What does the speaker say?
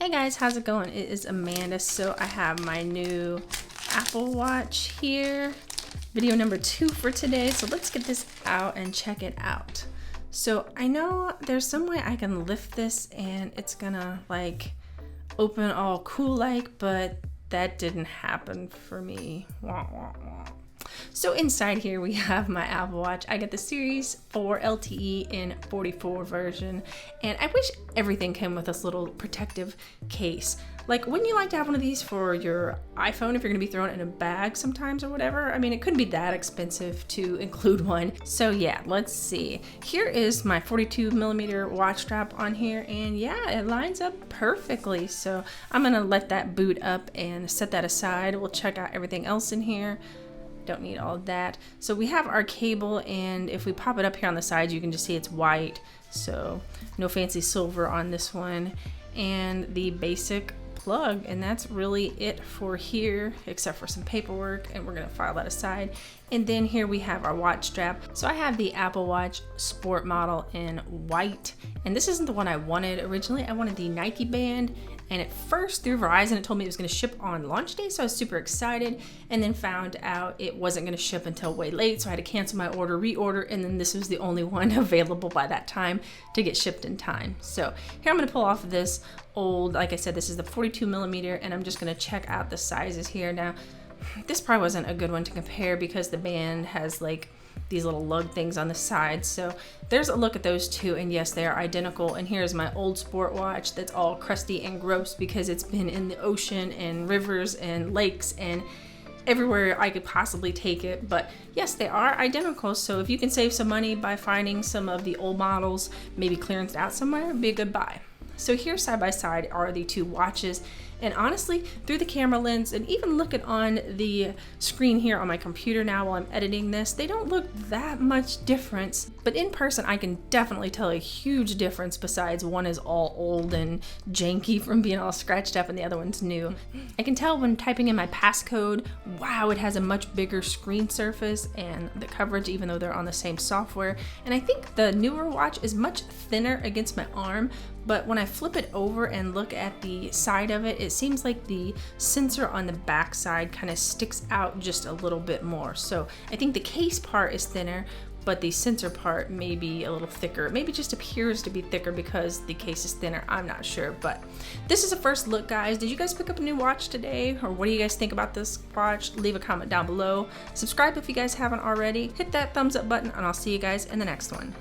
Hey guys, how's it going? It is Amanda. So I have my new Apple Watch here. Video number 2 for today. So let's get this out and check it out. So I know there's some way I can lift this and it's gonna like open all cool like, but that didn't happen for me. Wah, wah, wah. So inside here we have my Apple Watch. I got the Series 4 LTE in 44 version, and I wish everything came with this little protective case. Like, wouldn't you like to have one of these for your iPhone if you're gonna be throwing it in a bag sometimes or whatever? I mean, it couldn't be that expensive to include one. So yeah, let's see. Here is my 42mm watch strap on here, and yeah, it lines up perfectly. So I'm gonna let that boot up and set that aside. We'll check out everything else in here. Don't need all of that. So we have our cable, and if we pop it up here on the sides, you can just see it's white. So no fancy silver on this one. And the basic plug, and that's really it for here, except for some paperwork, and we're gonna file that aside. And then here we have our watch strap. So I have the Apple Watch Sport model in white, and this isn't the one I wanted originally. I wanted the Nike band, and at first through Verizon it told me it was going to ship on launch day, so I was super excited, and then found out it wasn't going to ship until way late, so I had to cancel my order, reorder, and then this was the only one available by that time to get shipped in time. So here I'm going to pull off this old, like I said, this is the 42mm, and I'm just going to check out the sizes here. Now this probably wasn't a good one to compare because the band has like these little lug things on the side. So there's a look at those two, and yes, they are identical. And here's my old sport watch that's all crusty and gross because it's been in the ocean and rivers and lakes and everywhere I could possibly take it. But yes, they are identical. So if you can save some money by finding some of the old models, maybe clearanced out somewhere, it'd be a good buy. So here side by side are the two watches, and honestly, through the camera lens and even looking on the screen here on my computer now while I'm editing this, they don't look that much difference, but in person I can definitely tell a huge difference, besides one is all old and janky from being all scratched up and the other one's new. I can tell when typing in my passcode, wow, it has a much bigger screen surface and the coverage, even though they're on the same software. And I think the newer watch is much thinner against my arm, but when I flip it over and look at the side of it, it seems like the sensor on the back side kind of sticks out just a little bit more. So I think the case part is thinner, but the sensor part may be a little thicker. Maybe just appears to be thicker because the case is thinner. I'm not sure, but this is a first look, guys. Did you guys pick up a new watch today? Or what do you guys think about this watch? Leave a comment down below. Subscribe if you guys haven't already. Hit that thumbs up button, and I'll see you guys in the next one.